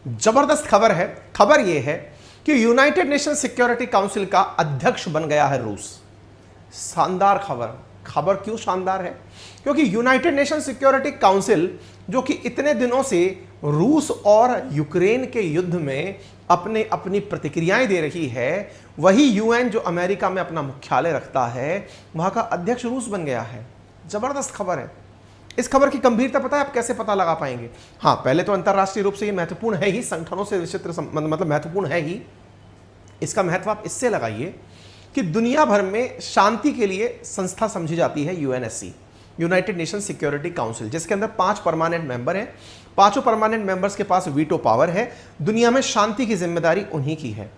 जबरदस्त खबर है। खबर यह है कि यूनाइटेड नेशन सिक्योरिटी काउंसिल का अध्यक्ष बन गया है रूस। शानदार खबर। खबर क्यों शानदार है? क्योंकि यूनाइटेड नेशन सिक्योरिटी काउंसिल जो कि इतने दिनों से रूस और यूक्रेन के युद्ध में अपनी प्रतिक्रियाएं दे रही है, वही यूएन जो अमेरिका में अपना मुख्यालय रखता है, वहां का अध्यक्ष रूस बन गया है। जबरदस्त खबर है। इस खबर की गंभीरता पता है आप कैसे पता लगा पाएंगे? हाँ, पहले तो अंतरराष्ट्रीय रूप से ये महत्वपूर्ण है ही, संगठनों से विचित्र मतलब महत्वपूर्ण है ही। इसका महत्व आप इससे लगाइए कि दुनिया भर में शांति के लिए संस्था समझी जाती है UNSC, United nation security council, जिसके अंदर 5 परमानेंट मेंबर हैं। 5 परमानेंट मेंबर्स के पास वीटो पावर है। दुनिया में शांति की जिम्मेदारी उन्हीं की है।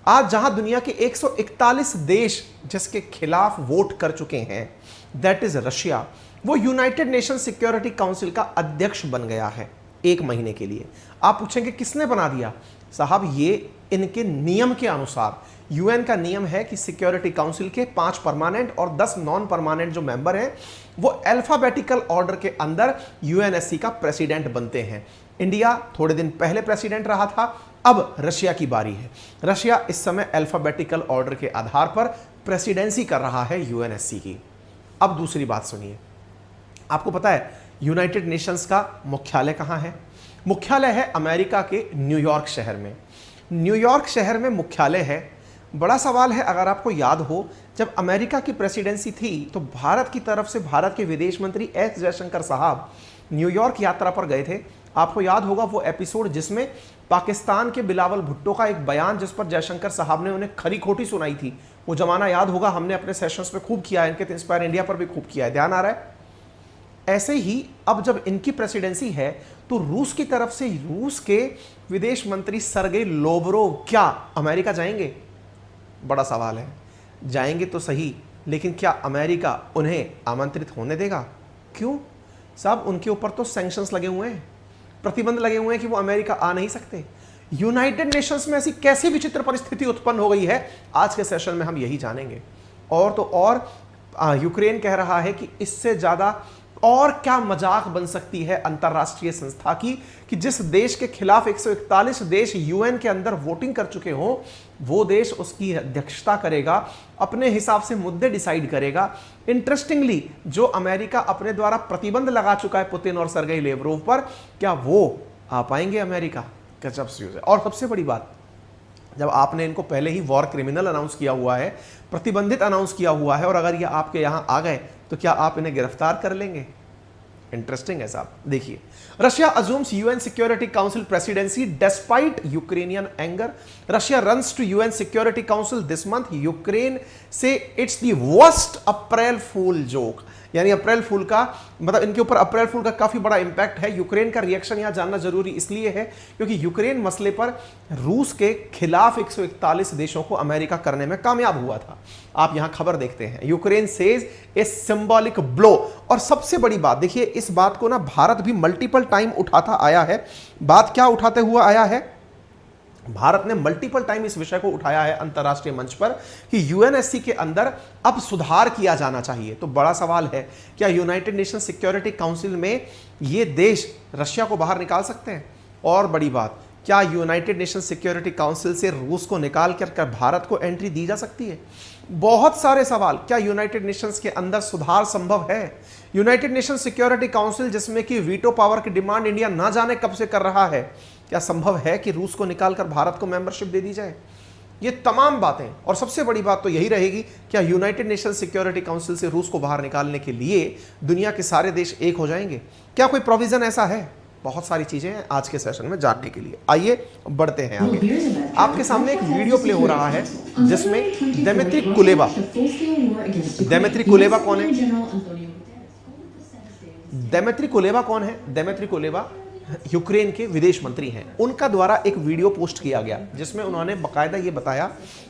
आज जहां दुनिया के 141 देश जिसके खिलाफ वोट कर चुके हैं, दैट इज रशिया, वो यूनाइटेड नेशन सिक्योरिटी काउंसिल का अध्यक्ष बन गया है 1 महीने के लिए। आप पूछेंगे किसने बना दिया? साहब, ये इनके नियम के अनुसार, यूएन का नियम है कि सिक्योरिटी काउंसिल के 5 परमानेंट और 10 नॉन परमानेंट जो मेंबर हैं, वो अल्फाबेटिकल ऑर्डर के अंदर यूएनएससी का प्रेसिडेंट बनते हैं। इंडिया थोड़े दिन पहले प्रेसिडेंट रहा था, अब रशिया की बारी है। रशिया इस समय अल्फाबेटिकल ऑर्डर के आधार पर प्रेसिडेंसी कर रहा है यूएनएससी की। अब दूसरी बात सुनिए। आपको पता है यूनाइटेड नेशंस का मुख्यालय कहां है? मुख्यालय है अमेरिका के न्यूयॉर्क शहर में। न्यूयॉर्क शहर में मुख्यालय है। बड़ा सवाल है, अगर आपको याद हो, जब अमेरिका की प्रेसिडेंसी थी तो भारत की तरफ से भारत के विदेश मंत्री एस जयशंकर साहब न्यूयॉर्क यात्रा पर गए थे। आपको याद होगा वो एपिसोड जिसमें पाकिस्तान के बिलावल भुट्टो का एक बयान, जिस पर जयशंकर साहब ने उन्हें खरी खोटी सुनाई थी। वो जमाना याद होगा, हमने अपने सेशंस में खूब किया है, इनके इंस्पायर इंडिया पर भी खूब किया है, ध्यान आ रहा है? ऐसे ही अब जब इनकी प्रेसिडेंसी है तो रूस की तरफ से रूस के विदेश मंत्री सरगेई लोवरोव क्या अमेरिका जाएंगे? बड़ा सवाल है। जाएंगे तो सही, लेकिन क्या अमेरिका उन्हें आमंत्रित होने देगा? क्यों साहब? उनके ऊपर तो सैंक्शंस लगे हुए हैं, प्रतिबंध लगे हुए हैं कि वो अमेरिका आ नहीं सकते। यूनाइटेड नेशंस में ऐसी कैसी विचित्र परिस्थिति उत्पन्न हो गई है, आज के सेशन में हम यही जानेंगे। और तो और यूक्रेन कह रहा है कि इससे ज्यादा और क्या मजाक बन सकती है अंतरराष्ट्रीय संस्था की कि जिस देश के खिलाफ 141 देश यूएन के अंदर वोटिंग कर चुके हों, वो देश उसकी अध्यक्षता करेगा, अपने हिसाब से मुद्दे डिसाइड करेगा। इंटरेस्टिंगली, जो अमेरिका अपने द्वारा प्रतिबंध लगा चुका है पुतिन और सरगेई लेवरोव पर, क्या वो आ पाएंगे अमेरिका? गजब सी है। और सबसे बड़ी बात, जब आपने इनको पहले ही वॉर क्रिमिनल अनाउंस किया हुआ है, प्रतिबंधित अनाउंस किया हुआ है, और अगर ये आपके यहां आ गए तो क्या आप इन्हें गिरफ्तार कर लेंगे? इंटरेस्टिंग है साहब। देखिए, Russia assumes UN Security Council presidency despite Ukrainian anger. Russia runs to UN Security Council this month. Ukraine से it's the worst April fool joke, यानी अप्रैल फूल का मतलब इनके ऊपर अप्रैल फूल का काफी बड़ा इंपैक्ट है। यूक्रेन का रिएक्शन यहां जानना जरूरी इसलिए है क्योंकि यूक्रेन मसले पर रूस के खिलाफ 141 देशों को अमेरिका करने में कामयाब हुआ था। आप यहां खबर देखते हैं, Ukraine says a symbolic blow. और सबसे बड़ी बात देखिए, इस बात को ना भारत भी मल्टीपल टाइम उठाता आया है। बात क्या उठाते हुआ आया है? भारत ने मल्टीपल टाइम इस विषय को उठाया है अंतरराष्ट्रीय मंच पर कि यूएनएससी के अंदर अब सुधार किया जाना चाहिए। तो बड़ा सवाल है, क्या यूनाइटेड नेशन सिक्योरिटी काउंसिल में ये देश रशिया को बाहर निकाल सकते हैं? और बड़ी बात, क्या यूनाइटेड नेशन सिक्योरिटी काउंसिल से रूस को निकाल कर भारत को एंट्री दी जा सकती है? बहुत सारे सवाल। क्या यूनाइटेड नेशंस के अंदर सुधार संभव है? यूनाइटेड नेशन सिक्योरिटी काउंसिल जिसमें कि वीटो पावर की डिमांड इंडिया ना जाने कब से कर रहा है, क्या संभव है कि रूस को निकालकर भारत को मेंबरशिप दे दी जाए? ये तमाम बातें, और सबसे बड़ी बात तो यही रहेगी, क्या यूनाइटेड नेशन सिक्योरिटी काउंसिल से रूस को बाहर निकालने के लिए दुनिया के सारे देश एक हो जाएंगे? क्या कोई प्रोविजन ऐसा है? बहुत सारी चीजें हैं आज के सेशन में जानने के लिए। आइए बढ़ते हैं आगे। आपके सामने एक वीडियो प्ले हो रहा है जिसमें दिमित्री कुलेबा कौन है? दिमित्री कुलेबा यूक्रेन के विदेश मंत्री हैं। उनका द्वारा एक वीडियो पोस्ट किया गया जिसमें उन्होंने बकायदा ये बताया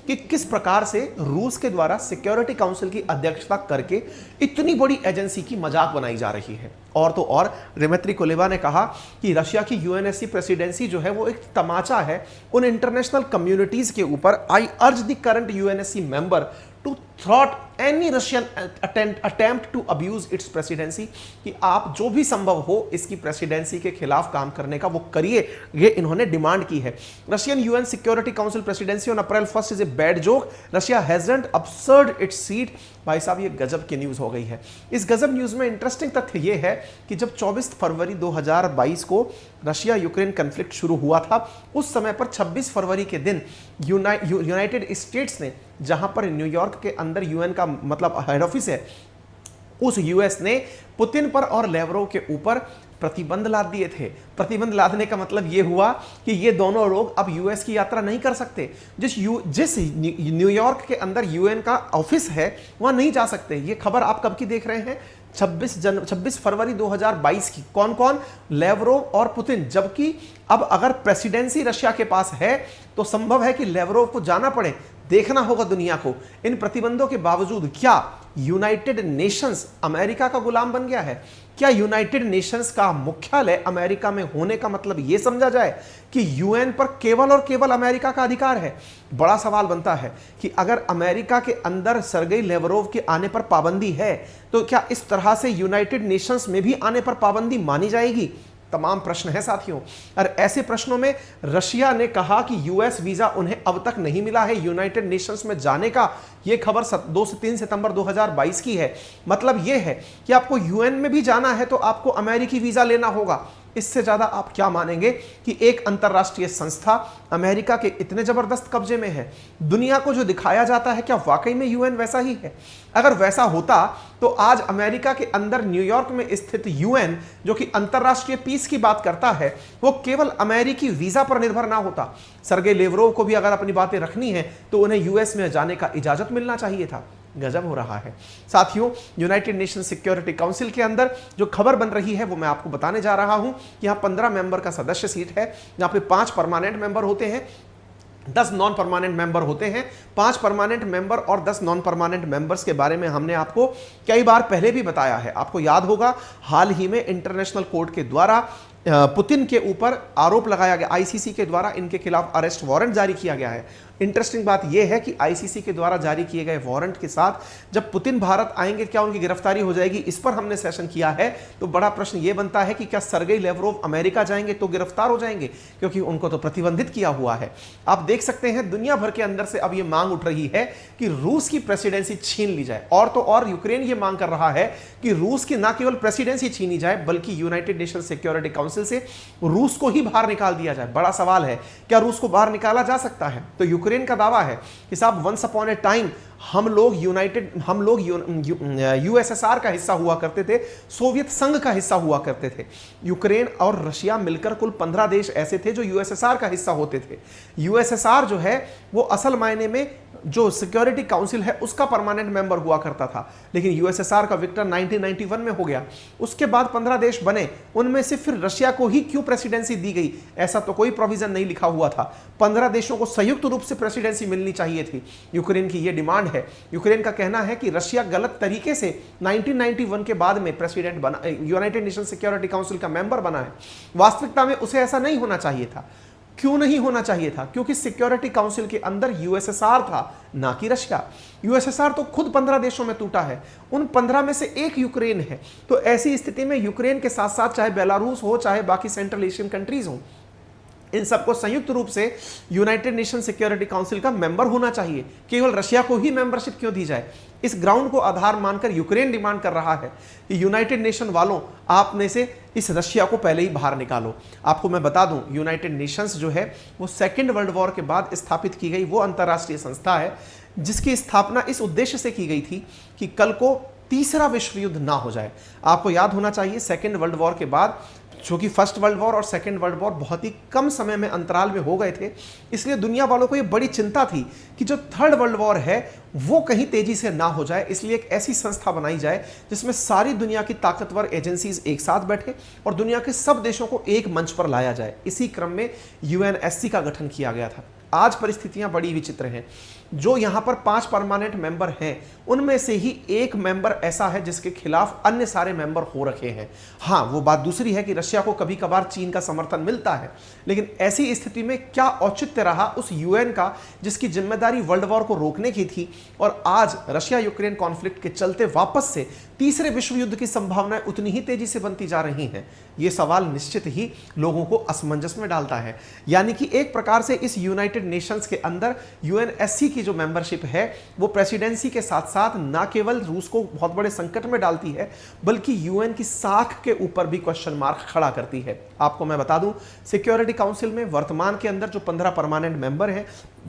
कि किस प्रकार से रूस के द्वारा सिक्योरिटी काउंसिल की अध्यक्षता करके इतनी बड़ी एजेंसी की मजाक बनाई जा रही है। और तो और दिमित्री कुलेबा ने कहा कि रशिया की यूएनएससी प्रेसिडेंसी जो है वो एक तमाचा है उन इंटरनेशनल कम्युनिटीज के ऊपर। I urge the current UNSC member to thwart any Russian attempt to abuse its presidency, कि आप जो भी संभव हो इसकी प्रेसिडेंसी के खिलाफ काम करने का वो करिए, ये इन्होंने डिमांड की है। Russian UN Security Council presidency on April 1 is a bad joke, Russia hasn't absurd it's seat. भाई साहब ये गजब की न्यूज हो गई है। इस गजब न्यूज में इंटरेस्टिंग तथ्य ये है कि जब 24 फरवरी 2022 को रशिया यूक्रेन कन्फ्लिक्ट शुरू हुआ था, उस समय पर 26 फरवरी के दिन यूनाइटेड स्टेट्स ने, जहां पर न्यूयॉर्क के अंदर यूएन का मतलब हेड ऑफिस है, उस यूएस ने पुतिन पर और लेवरोव के ऊपर प्रतिबंध लाद दिए थे। प्रतिबंध लादने का मतलब यह हुआ कि ये दोनों लोग अब यूएस की यात्रा नहीं कर सकते। जिस न्यूयॉर्क के अंदर यूएन का ऑफिस है वहां नहीं जा सकते। ये खबर आप कब की देख रहे हैं? 26 फरवरी 2022 की। कौन कौन? लेवरोव और पुतिन। जबकि अब अगर प्रेसिडेंसी रशिया के पास है तो संभव है कि लेवरोव को जाना पड़े। देखना होगा दुनिया को। इन प्रतिबंधों के बावजूद क्या यूनाइटेड नेशंस अमेरिका का गुलाम बन गया है? क्या यूनाइटेड नेशंस का मुख्यालय अमेरिका में होने का मतलब यह समझा जाए कि यूएन पर केवल और केवल अमेरिका का अधिकार है? बड़ा सवाल बनता है कि अगर अमेरिका के अंदर सर्गेई लेवरोव के आने पर पाबंदी है तो क्या इस तरह से यूनाइटेड नेशंस में भी आने पर पाबंदी मानी जाएगी? तमाम प्रश्न है साथियों। और ऐसे प्रश्नों में रशिया ने कहा कि यूएस वीजा उन्हें अब तक नहीं मिला है यूनाइटेड नेशंस में जाने का। यह खबर 2 से 3 सितंबर 2022 की है। मतलब यह है कि आपको यूएन में भी जाना है तो आपको अमेरिकी वीजा लेना होगा। इससे ज्यादा आप क्या मानेंगे कि एक अंतरराष्ट्रीय संस्था अमेरिका के इतने जबरदस्त कब्जे में है? दुनिया को जो दिखाया जाता है क्या वाकई में यूएन वैसा ही है? अगर वैसा होता तो आज अमेरिका के अंदर न्यूयॉर्क में स्थित यूएन, जो कि अंतरराष्ट्रीय पीस की बात करता है, वो केवल अमेरिकी वीजा पर निर्भर ना होता। सर्गेई लेवरोव को भी अगर अपनी बातें रखनी है तो उन्हें यूएस में जाने का इजाजत मिलना चाहिए था। गजब हो रहा है साथियों। यूनाइटेड नेशन सिक्योरिटी काउंसिल के अंदर जो खबर बन रही है वो मैं आपको बताने जा रहा हूं। यहां 15 मेंबर का सदस्य सीट है, जहां पे 5 परमानेंट मेंबर होते हैं, 10 नॉन परमानेंट मेंबर होते हैं। 5 परमानेंट मेंबर और 10 नॉन परमानेंट मेंबर्स के बारे में हमने आपको कई बार पहले भी बताया है। आपको याद होगा हाल ही में इंटरनेशनल कोर्ट के द्वारा पुतिन के ऊपर आरोप लगाया गया, आईसीसी के द्वारा इनके खिलाफ अरेस्ट वारंट जारी किया गया है। इंटरेस्टिंग बात यह है कि आईसीसी के द्वारा जारी किए गए वारंट के साथ जब पुतिन भारत आएंगे क्या उनकी गिरफ्तारी हो जाएगी? इस पर हमने सेशन किया है। तो बड़ा प्रश्न यह बनता है कि क्या सर्गेई लेवरोव अमेरिका जाएंगे तो गिरफ्तार हो जाएंगे? क्योंकि उनको तो प्रतिबंधित किया हुआ है। आप देख सकते हैं दुनिया भर के अंदर से अब यह मांग उठ रही है कि रूस की प्रेसिडेंसी छीन ली जाए। और तो और यूक्रेन यह मांग कर रहा है कि रूस की न केवल प्रेसिडेंसी छीनी जाए बल्कि यूनाइटेड नेशन सिक्योरिटी काउंसिल से रूस को ही बाहर निकाल दिया जाए। बड़ा सवाल है, क्या रूस को बाहर निकाला जा सकता है? तो यूक्रेन का दावा है कि साहब वंस अपॉन ए टाइम हम लोग यूएसएसआर का हिस्सा हुआ करते थे, सोवियत संघ का हिस्सा हुआ करते थे। यूक्रेन और रशिया मिलकर कुल 15 देश ऐसे थे जो यूएसएसआर का हिस्सा होते थे। यूएसएसआर जो है वो असल मायने में जो सिक्योरिटी काउंसिल है उसका परमानेंट मेंबर हुआ करता था, लेकिन यूएसएसआर का विक्टर 1991 में हो गया। उसके बाद 15 देश बने, उनमें से फिर रशिया को ही क्यों प्रेसिडेंसी दी गई? ऐसा तो कोई प्रोविजन नहीं लिखा हुआ था। 15 देशों को संयुक्त रूप से प्रेसिडेंसी मिलनी चाहिए थी। यूक्रेन की यह डिमांड है। यूक्रेन का कहना है कि रशिया गलत तरीके से 1991 के बाद में प्रेसिडेंट बना, यूनाइटेड नेशन सिक्योरिटी काउंसिल का मेंबर बना है। वास्तविकता में उसे ऐसा नहीं होना चाहिए था। क्यों नहीं होना चाहिए था? क्योंकि सिक्योरिटी काउंसिल के अंदर यूएसएसआर था, ना कि रशिया। यूएसएसआर तो खुद 15 देशों में टूटा है, उन 15 में से एक यूक्रेन है। तो ऐसी स्थिति में यूक्रेन के साथ साथ चाहे बेलारूस हो, चाहे बाकी सेंट्रल एशियन कंट्रीज हो, इन सबको संयुक्त रूप से यूनाइटेड नेशन सिक्योरिटी काउंसिल का मेंबर होना चाहिए। केवल रशिया को ही मेंबरशिप क्यों दी जाए? इस ग्राउंड को आधार मानकर यूक्रेन डिमांड कर रहा है कि यूनाइटेड नेशन वालों, आप में से इस रशिया को पहले ही बाहर निकालो। आपको मैं बता दूं, यूनाइटेड नेशंस जो है वो सेकेंड वर्ल्ड वॉर के बाद स्थापित की गई वो अंतरराष्ट्रीय संस्था है जिसकी स्थापना इस उद्देश्य से की गई थी कि कल को तीसरा विश्व युद्ध ना हो जाए। आपको याद होना चाहिए सेकेंड वर्ल्ड वॉर के बाद, चूंकि फर्स्ट वर्ल्ड वॉर और सेकेंड वर्ल्ड वॉर बहुत ही कम समय में अंतराल में हो गए थे, इसलिए दुनिया वालों को यह बड़ी चिंता थी कि जो थर्ड वर्ल्ड वॉर है वो कहीं तेजी से ना हो जाए। इसलिए एक ऐसी संस्था बनाई जाए जिसमें सारी दुनिया की ताकतवर एजेंसीज एक साथ बैठे और दुनिया के सब देशों को एक मंच पर लाया जाए। इसी क्रम में यूएनएससी का गठन किया गया था। आज परिस्थितियां बड़ी विचित्र हैं। जो यहां पर 5 परमानेंट मेंबर हैं उनमें से ही एक मेंबर ऐसा है जिसके खिलाफ अन्य सारे मेंबर हो रखे हैं। हां, वो बात दूसरी है कि रशिया को कभी कभार चीन का समर्थन मिलता है, लेकिन ऐसी स्थिति में क्या औचित्य रहा उस यूएन का जिसकी जिम्मेदारी वर्ल्ड वॉर को रोकने की थी, और आज रशिया यूक्रेन कॉन्फ्लिक्ट के चलते वापस से तीसरे विश्व युद्ध की संभावनाएं उतनी ही तेजी से बनती जा रही हैं। यह सवाल निश्चित ही लोगों को असमंजस में डालता है। यानी कि एक प्रकार से इस यूनाइटेड नेशंस के अंदर यूएनएससी की जो मेंबरशिप है वो प्रेसिडेंसी के साथ साथ ना केवल रूस को बहुत बड़े संकट में डालती है बल्कि यूएन की साख के ऊपर भी क्वेश्चन मार्क खड़ा करती है। आपको मैं बता दूं, सिक्योरिटी काउंसिल में वर्तमान के अंदर जो 15 परमानेंट मेंबर हैं,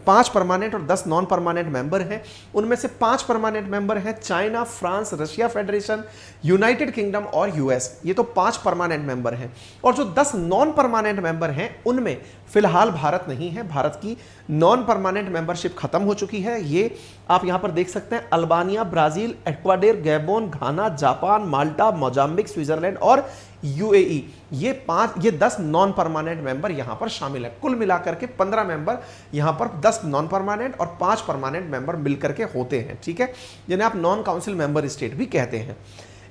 5 परमानेंट और 10 नॉन परमानेंट मेंबर हैं। उनमें से 5 परमानेंट मेंबर हैं China, France, Russia federation, United kingdom और यूएस। ये तो 5 परमानेंट मेंबर हैं। और जो 10 नॉन परमानेंट मेंबर हैं उनमें फिलहाल भारत नहीं है। भारत की नॉन परमानेंट मेंबरशिप खत्म हो चुकी है। ये आप यहां पर देख सकते हैं, अल्बानिया, ब्राजील, एक्वाडोर, गैबोन, घाना, जापान, माल्टा, मोजाम्बिक, स्विट्जरलैंड और यूएई, ये 10 नॉन परमानेंट मेंबर यहां पर शामिल है। कुल मिलाकर के 15 मेंबर यहां पर 10 नॉन परमानेंट और 5 परमानेंट मेंबर मिलकर के होते हैं, ठीक है, जिन्हें आप नॉन काउंसिल मेंबर स्टेट भी कहते हैं।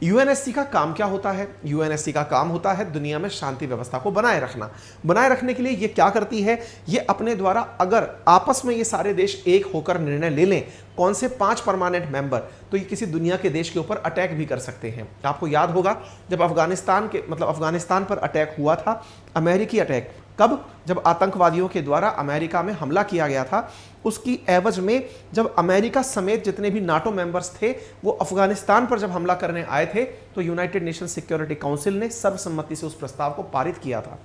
यूएनएससी का काम क्या होता है? यूएनएससी का काम होता है दुनिया में शांति व्यवस्था को बनाए रखना। बनाए रखने के लिए ये क्या करती है? ये अपने द्वारा अगर आपस में ये सारे देश एक होकर निर्णय ले लें कौन से 5 परमानेंट मेंबर, तो ये किसी दुनिया के देश के ऊपर अटैक भी कर सकते हैं। आपको याद होगा जब अफगानिस्तान पर अटैक हुआ था, अमेरिकी अटैक, कब? जब आतंकवादियों के द्वारा अमेरिका में हमला किया गया था। उसकी एवज में जब अमेरिका समेत जितने भी नाटो मेंबर्स थे वो अफगानिस्तान पर जब हमला करने आए थे तो यूनाइटेड नेशन सिक्योरिटी काउंसिल ने सर्वसम्मति से उस प्रस्ताव को पारित किया था।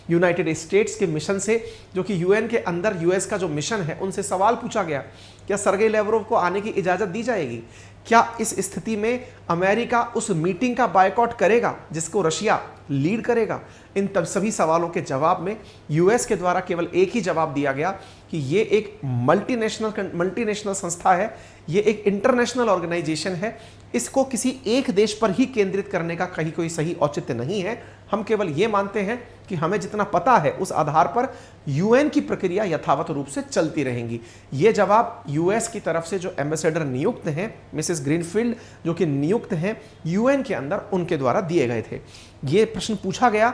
यूनाइटेड स्टेट्स के मिशन से, जो कि यूएन के अंदर यूएस का जो मिशन है, उनसे सवाल पूछा गया, क्या सर्गेई लेवरोव को आने की इजाजत दी जाएगी? क्या इस स्थिति में अमेरिका उस मीटिंग का बायकॉट करेगा जिसको रशिया लीड करेगा? इन तब सभी सवालों के जवाब में यूएस के द्वारा केवल एक ही जवाब दिया गया कि ये एक मल्टीनेशनल संस्था है, ये एक इंटरनेशनल ऑर्गेनाइजेशन है, इसको किसी एक देश पर ही केंद्रित करने का कहीं कोई सही औचित्य नहीं है। हम केवल ये मानते हैं कि हमें जितना पता है उस आधार पर यूएन की प्रक्रिया यथावत रूप से चलती रहेंगी। ये जवाब यूएस की तरफ से जो एम्बेसडर नियुक्त हैं, मिसेस ग्रीनफील्ड, जो कि नियुक्त हैं यूएन के अंदर, उनके द्वारा दिए गए थे। ये प्रश्न पूछा गया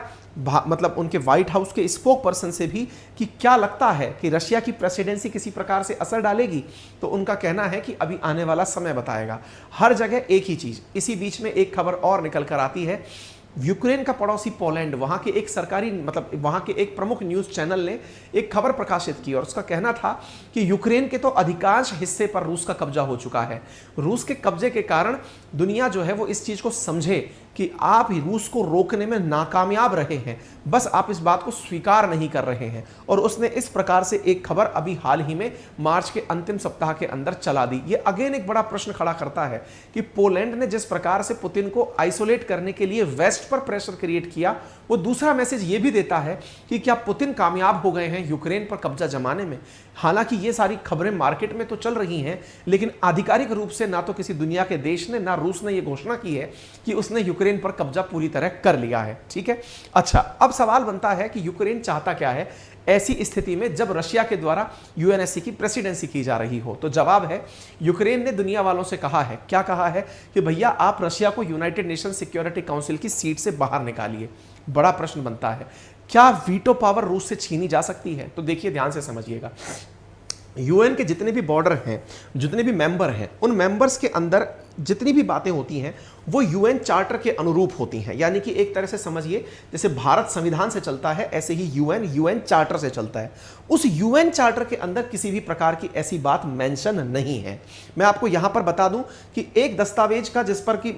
उनके व्हाइट हाउस के स्पोक पर्सन से भी कि क्या लगता है कि रशिया की प्रेसिडेंसी किसी प्रकार से असर डालेगी, तो उनका कहना है कि अभी आने वाला समय बताएगा। हर जगह एक ही चीज। इसी बीच में एक खबर और निकल कर आती है, यूक्रेन का पड़ोसी पोलैंड, वहां के एक सरकारी वहां के एक प्रमुख न्यूज चैनल ने एक खबर प्रकाशित की और उसका कहना था कि यूक्रेन के तो अधिकांश हिस्से पर रूस का कब्जा हो चुका है। रूस के कब्जे के कारण दुनिया जो है वो इस चीज को समझे कि आप ही रूस को रोकने में नाकामयाब रहे हैं, बस आप इस बात को स्वीकार नहीं कर रहे हैं। और उसने इस प्रकार से एक खबर अभी हाल ही में मार्च के अंतिम सप्ताह के अंदर चला दी। ये अगेन एक बड़ा प्रश्न खड़ा करता है कि पोलैंड ने जिस प्रकार से पुतिन को आइसोलेट करने के लिए वेस्ट पर प्रेशर क्रिएट किया, वो दूसरा मैसेज ये भी देता है कि क्या पुतिन कामयाब हो गए हैं यूक्रेन पर कब्जा जमाने में। हालांकि ये सारी खबरें मार्केट में तो चल रही हैं, लेकिन आधिकारिक रूप से ना तो किसी दुनिया के देश ने, ना रूस ने ये घोषणा की है कि उसने यूक्रेन पर कब्जा पूरी तरह कर लिया है। ठीक है, अच्छा, अब सवाल बनता है कि यूक्रेन चाहता क्या है ऐसी स्थिति में जब रशिया के द्वारा यूएनएससी की प्रेसिडेंसी की जा रही हो। तो जवाब है, यूक्रेन ने दुनिया वालों से कहा है, क्या कहा है कि भैया आप रशिया को यूनाइटेड नेशन सिक्योरिटी काउंसिल की सीट से बाहर निकालिए। बड़ा प्रश्न बनता है, क्या वीटो पावर रूस से छीनी जा सकती है? तो देखिए, ध्यान से समझिएगा, यूएन के जितने भी बॉर्डर हैं, जितने भी मेंबर हैं, उन मेंबर्स के अंदर जितनी भी बातें होती हैं वो यूएन चार्टर के अनुरूप होती हैं। यानी कि एक तरह से समझिए, जैसे भारत संविधान से चलता है ऐसे ही यूएन चार्टर से चलता है। उस यूएन चार्टर के अंदर किसी भी प्रकार की ऐसी बात मेंशन नहीं है। मैं आपको यहां पर बता दूं कि एक दस्तावेज का जिस पर कि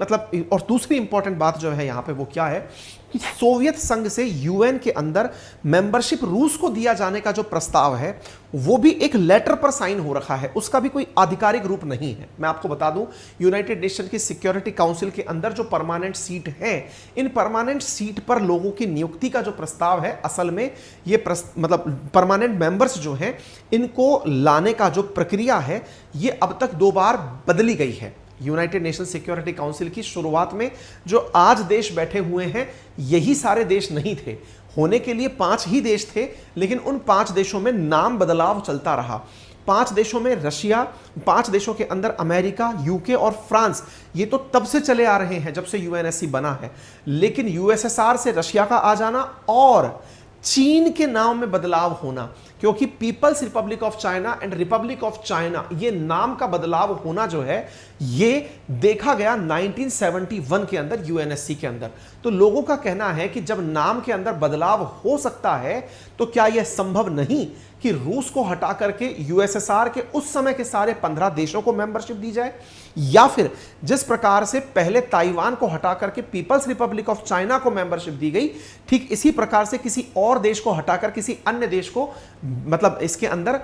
और दूसरी इंपॉर्टेंट बात जो है यहां पे वो क्या है कि सोवियत संघ से यूएन के अंदर मेंबरशिप रूस को दिया जाने का जो प्रस्ताव है वो भी एक लेटर पर साइन हो रखा है, उसका भी कोई आधिकारिक रूप नहीं है। मैं आपको बता दूं, यूनाइटेड नेशन की सिक्योरिटी काउंसिल के अंदर जो परमानेंट सीट है, इन परमानेंट सीट पर लोगों की नियुक्ति का जो प्रस्ताव है, असल में ये परमानेंट मेंबर्स जो हैं इनको लाने का जो प्रक्रिया है ये अब तक 2 बार बदली गई है। यूनाइटेड नेशन सिक्योरिटी काउंसिल की शुरुआत में जो आज देश बैठे हुए हैं यही सारे देश नहीं थे। होने के लिए 5 ही देश थे, लेकिन उन 5 देशों में नाम बदलाव चलता रहा। 5 देशों में रशिया, 5 देशों के अंदर अमेरिका, यूके और फ्रांस, ये तो तब से चले आ रहे हैं जब से यूएनएससी बना है। लेकिन यूएसएसआर से रशिया का आ जाना और चीन के नाम में बदलाव होना, क्योंकि People's Republic of China and Republic of China, ये नाम का बदलाव होना जो है ये देखा गया 1971 के अंदर यूएनएससी के अंदर। तो लोगों का कहना है कि जब नाम के अंदर बदलाव हो सकता है तो क्या यह संभव नहीं कि रूस को हटा करके यूएसएसआर के उस समय के सारे 15 देशों को मेंबरशिप दी जाए, या फिर जिस प्रकार से पहले ताइवान को हटा करके पीपल्स रिपब्लिक ऑफ चाइना को मेंबरशिप दी गई, ठीक इसी प्रकार से किसी और देश को हटाकर किसी अन्य देश को मतलब इसके अंदर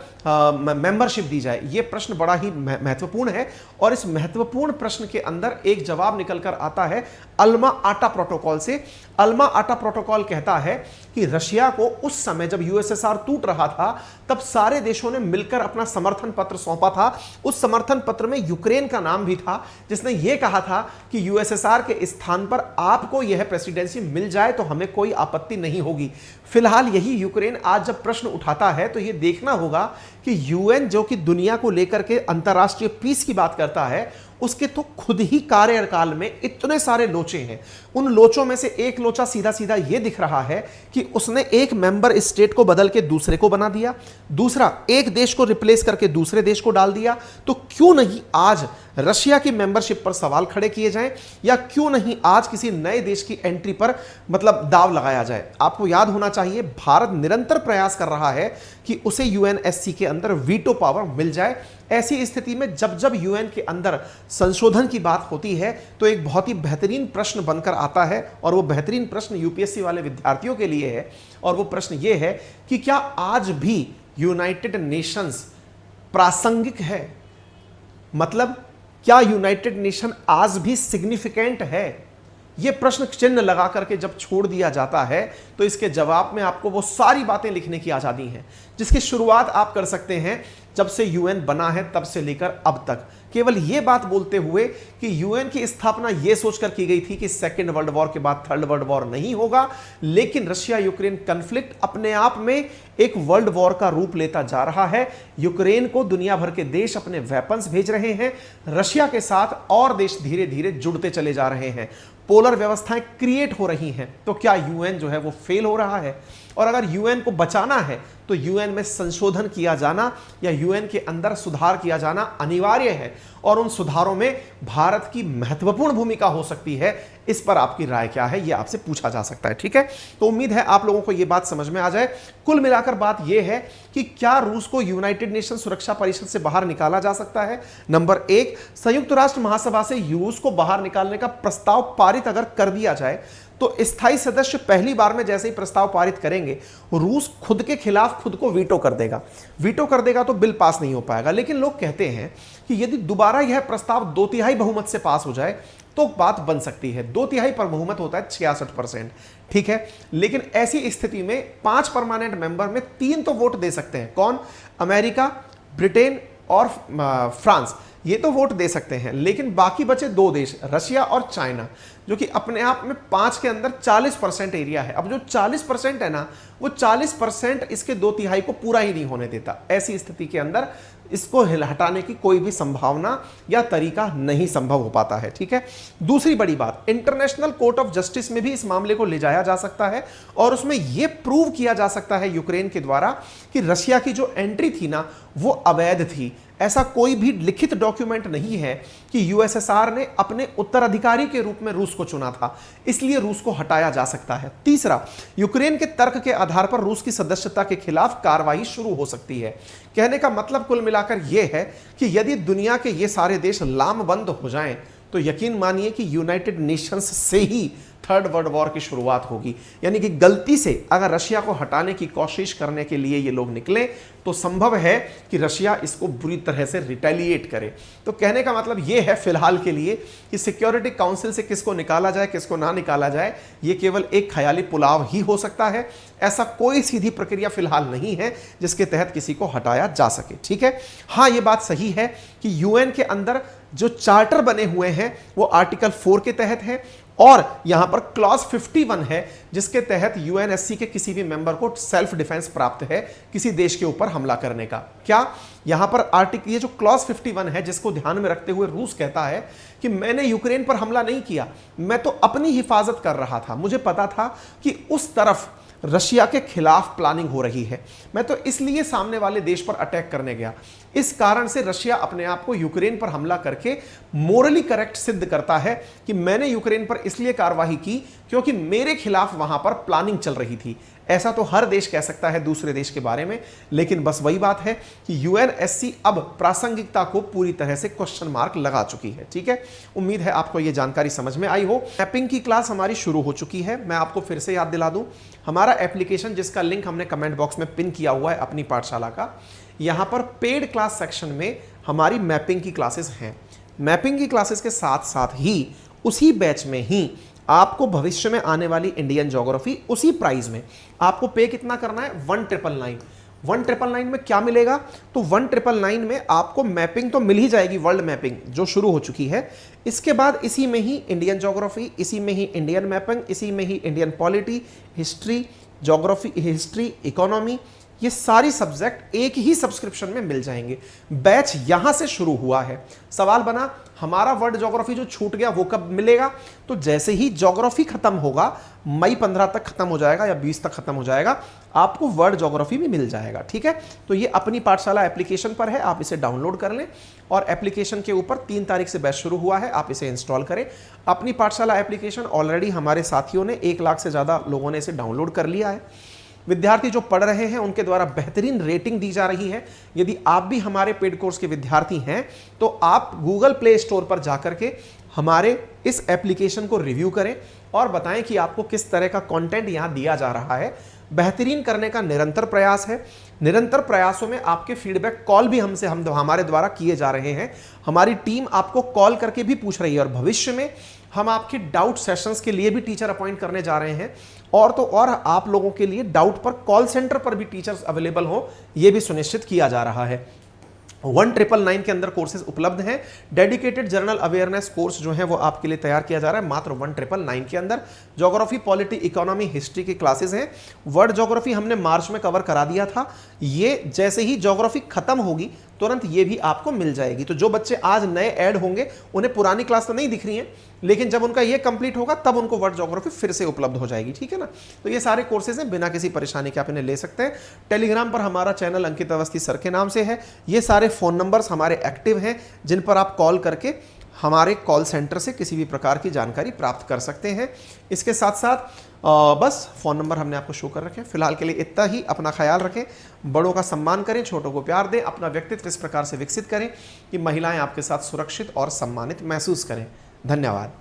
मेंबरशिप दी जाए। यह प्रश्न बड़ा ही महत्वपूर्ण है और इस महत्वपूर्ण प्रश्न के अंदर एक जवाब निकल कर आता है अल्मा आटा प्रोटोकॉल से। अल्मा आटा प्रोटोकॉल कहता है कि रशिया को उस समय जब यूएसएसआर टूट रहा था तब सारे देशों ने मिलकर अपना समर्थन पत्र सौंपा था। उस समर्थन पत्र में यूक्रेन का नाम भी था, जिसने यह कहा था कि यूएसएसआर के स्थान पर आपको यह प्रेसिडेंसी मिल जाए तो हमें कोई आपत्ति नहीं होगी। फिलहाल यही यूक्रेन आज जब प्रश्न उठाता है तो यह देखना होगा कि यूएन जो कि दुनिया को लेकर के अंतर्राष्ट्रीय पीस की बात करता है, उसके तो खुद ही कार्यकाल में इतने सारे लोचे हैं। उन लोचों में से एक लोचा सीधा सीधा यह दिख रहा है कि उसने एक मेंबर स्टेट को बदल के दूसरे को बना दिया, दूसरा एक देश को रिप्लेस करके दूसरे देश को डाल दिया। तो क्यों नहीं आज रशिया की मेंबरशिप पर सवाल खड़े किए जाएं, या क्यों नहीं आज किसी नए देश की एंट्री पर मतलब दाव लगाया जाए। आपको याद होना चाहिए भारत निरंतर प्रयास कर रहा है कि उसे यूएनएससी के अंदर वीटो पावर मिल जाए। ऐसी स्थिति में जब जब यूएन के अंदर संशोधन की बात होती है तो एक बहुत ही बेहतरीन प्रश्न बनकर आता है, और वो बेहतरीन प्रश्न यूपीएससी वाले विद्यार्थियों के लिए है। और वो प्रश्न ये है कि क्या आज भी यूनाइटेड नेशंस प्रासंगिक है? मतलब क्या यूनाइटेड नेशन आज भी सिग्निफिकेंट है? यह प्रश्न चिन्ह लगा करके जब छोड़ दिया जाता है तो इसके जवाब में आपको वो सारी बातें लिखने की आजादी है जिसकी शुरुआत आप कर सकते हैं जब से यूएन बना है तब से लेकर अब तक। केवल यह बात बोलते हुए कि यूएन की स्थापना यह सोचकर की गई थी कि सेकेंड वर्ल्ड वॉर के बाद थर्ड वर्ल्ड वॉर नहीं होगा, लेकिन रशिया यूक्रेन कॉन्फ्लिक्ट अपने आप में एक वर्ल्ड वॉर का रूप लेता जा रहा है। यूक्रेन को दुनिया भर के देश अपने वेपन्स भेज रहे हैं, रशिया के साथ और देश धीरे धीरे जुड़ते चले जा रहे हैं, पोलर व्यवस्थाएं क्रिएट हो रही हैं। तो क्या यूएन जो है वो फेल हो रहा है? और अगर यूएन को बचाना है तो यूएन में संशोधन किया जाना या यूएन के अंदर सुधार किया जाना अनिवार्य है, और उन सुधारों में भारत की महत्वपूर्ण भूमिका हो सकती है। इस पर आपकी राय क्या है, यह आपसे पूछा जा सकता है। ठीक है, तो उम्मीद है आप लोगों को यह बात समझ में आ जाए। कुल मिलाकर बात यह है कि क्या रूस को यूनाइटेड नेशन सुरक्षा परिषद से बाहर निकाला जा सकता है? नंबर 1, संयुक्त राष्ट्र महासभा से रूस को बाहर निकालने का प्रस्ताव पारित अगर कर दिया जाए तो स्थायी सदस्य पहली बार में जैसे ही प्रस्ताव पारित करेंगे, रूस खुद के खिलाफ खुद को वीटो कर देगा। वीटो कर देगा तो बिल पास नहीं हो पाएगा। लेकिन लोग कहते हैं कि यदि दोबारा यह प्रस्ताव 2/3 बहुमत से पास हो जाए तो बात बन सकती है। 2/3 पर बहुमत होता है 66%। ठीक है, लेकिन ऐसी स्थिति में 5 परमानेंट मेंबर में 3 तो वोट दे सकते हैं। कौन? अमेरिका, ब्रिटेन और फ्रांस, ये तो वोट दे सकते हैं। लेकिन बाकी बचे 2 देश, रशिया और चाइना, जो कि अपने आप में 5 के अंदर 40% एरिया है। अब जो 40% है ना, वो 40% इसके 2/3 को पूरा ही नहीं होने देता। ऐसी स्थिति के अंदर इसको हटाने की कोई भी संभावना या तरीका नहीं संभव हो पाता है। ठीक है, दूसरी बड़ी बात, इंटरनेशनल कोर्ट ऑफ जस्टिस में भी इस मामले को ले जाया जा सकता है और उसमें यह प्रूव किया जा सकता है यूक्रेन के द्वारा कि रशिया की जो एंट्री थी ना वो अवैध थी। ऐसा कोई भी लिखित डॉक्यूमेंट नहीं है कि यूएसएसआर ने अपने उत्तराधिकारी के रूप में रूस को चुना था, इसलिए रूस को हटाया जा सकता है। तीसरा, यूक्रेन के तर्क के आधार पर रूस की सदस्यता के खिलाफ कार्रवाई शुरू हो सकती है। कहने का मतलब कुल मिलाकर यह है कि यदि दुनिया के ये सारे देश लामबंद हो जाएं तो यकीन मानिए कि यूनाइटेड नेशंस से ही थर्ड वर्ल्ड वॉर की शुरुआत होगी। यानी कि गलती से अगर रशिया को हटाने की कोशिश करने के लिए ये लोग निकले तो संभव है कि रशिया इसको बुरी तरह से रिटेलिएट करे। तो कहने का मतलब ये है फिलहाल के लिए कि सिक्योरिटी काउंसिल से किसको निकाला जाए किसको ना निकाला जाए, ये केवल एक ख्याली पुलाव ही हो सकता है। ऐसा कोई सीधी प्रक्रिया फिलहाल नहीं है जिसके तहत किसी को हटाया जा सके। ठीक है, हाँ ये बात सही है कि यूएन के अंदर जो चार्टर बने हुए हैं वो आर्टिकल 4 के तहत है और यहां पर क्लॉज 51 है जिसके तहत यूएनएससी के किसी भी मेंबर को सेल्फ डिफेंस प्राप्त है किसी देश के ऊपर हमला करने का। क्या यहां पर आर्टिकल, ये जो क्लॉज 51 है जिसको ध्यान में रखते हुए रूस कहता है कि मैंने यूक्रेन पर हमला नहीं किया, मैं तो अपनी हिफाजत कर रहा था, मुझे पता था कि उस तरफ रशिया के खिलाफ प्लानिंग हो रही है, मैं तो इसलिए सामने वाले देश पर अटैक करने गया। इस कारण से रशिया अपने आप को यूक्रेन पर हमला करके मोरली करेक्ट सिद्ध करता है कि मैंने यूक्रेन पर इसलिए कार्रवाई की क्योंकि मेरे खिलाफ वहां पर प्लानिंग चल रही थी। ऐसा तो हर देश कह सकता है दूसरे देश के बारे में, लेकिन बस वही बात है कि यूएनएससी अब प्रासंगिकता को पूरी तरह से क्वेश्चन मार्क लगा चुकी है। ठीक है, उम्मीद है आपको यह जानकारी समझ में आई हो। मैपिंग की क्लास हमारी शुरू हो चुकी है। मैं आपको फिर से याद दिला दूं, हमारा एप्लीकेशन जिसका लिंक हमने कमेंट बॉक्स में पिन किया हुआ है अपनी पाठशाला का, यहां पर पेड क्लास सेक्शन में हमारी मैपिंग की क्लासेस हैं। मैपिंग की क्लासेस के साथ साथ ही उसी बैच में ही आपको भविष्य में आने वाली इंडियन ज्योग्राफी उसी प्राइस में आपको पे कितना करना है, 1999। 1999 में क्या मिलेगा, तो 1999 में आपको मैपिंग तो मिल ही जाएगी, वर्ल्ड मैपिंग जो शुरू हो चुकी है। इसके बाद इसी में ही इंडियन ज्योग्राफी, इसी में ही इंडियन मैपिंग, इसी में ही Indian polity, history, geography, history, economy, ये सारी सब्जेक्ट एक ही सब्सक्रिप्शन में मिल जाएंगे। बैच यहां से शुरू हुआ है। सवाल बना हमारा वर्ल्ड ज्योग्राफी जो छूट गया वो कब मिलेगा, तो जैसे ही ज्योग्राफी खत्म होगा, मई 15 तक खत्म हो जाएगा या 20 तक खत्म हो जाएगा, आपको वर्ल्ड ज्योग्राफी भी मिल जाएगा। ठीक है, तो ये अपनी पाठशाला एप्लीकेशन पर है, आप इसे डाउनलोड कर लें और एप्लीकेशन के ऊपर 3 तारीख से बैच शुरू हुआ है, आप इसे इंस्टॉल करें। अपनी पाठशाला एप्लीकेशन ऑलरेडी हमारे साथियों ने 1 लाख से ज़्यादा लोगों ने इसे डाउनलोड कर लिया है। विद्यार्थी जो पढ़ रहे हैं उनके द्वारा बेहतरीन रेटिंग दी जा रही है। यदि आप भी हमारे पेड कोर्स के विद्यार्थी हैं तो आप गूगल प्ले स्टोर पर जाकर के हमारे इस एप्लीकेशन को रिव्यू करें और बताएं कि आपको किस तरह का कंटेंट यहां दिया जा रहा है। बेहतरीन करने का निरंतर प्रयास है। निरंतर प्रयासों में आपके फीडबैक कॉल भी हमारे द्वारा किए जा रहे हैं। हमारी टीम आपको कॉल करके भी पूछ रही है और भविष्य में हम आपके डाउट सेशंस के लिए भी टीचर अपॉइंट करने जा रहे हैं, और तो और आप लोगों के लिए डाउट पर कॉल सेंटर पर भी टीचर्स अवेलेबल हो, यह भी सुनिश्चित किया जा रहा है। 1999 के अंदर कोर्सेज उपलब्ध हैं। डेडिकेटेड जनरल अवेयरनेस कोर्स जो है वो आपके लिए तैयार किया जा रहा है मात्र 1999 के अंदर। ज्योग्राफी, पॉलिटी, इकोनॉमी, हिस्ट्री की क्लासेस हैं। वर्ल्ड ज्योग्राफी हमने मार्च में कवर करा दिया था, ये जैसे ही ज्योग्राफी खत्म होगी तुरंत ये भी आपको मिल जाएगी। तो जो बच्चे आज नए ऐड होंगे उन्हें पुरानी क्लास तो नहीं दिख रही है, लेकिन जब उनका ये कंप्लीट होगा तब उनको वर्ल्ड ज्योग्राफी फिर से उपलब्ध हो जाएगी। ठीक है ना, तो ये सारे कोर्सेज हैं, बिना किसी परेशानी के आप इन्हें ले सकते हैं। टेलीग्राम पर हमारा चैनल अंकित अवस्थी सर के नाम से है। ये सारे फोन नंबर्स हमारे एक्टिव हैं जिन पर आप कॉल करके हमारे कॉल सेंटर से किसी भी प्रकार की जानकारी प्राप्त कर सकते हैं। इसके साथ साथ बस फ़ोन नंबर हमने आपको शो कर रखे हैं। फिलहाल के लिए इतना ही। अपना ख्याल रखें, बड़ों का सम्मान करें, छोटों को प्यार दें, अपना व्यक्तित्व इस प्रकार से विकसित करें कि महिलाएं आपके साथ सुरक्षित और सम्मानित महसूस करें। धन्यवाद।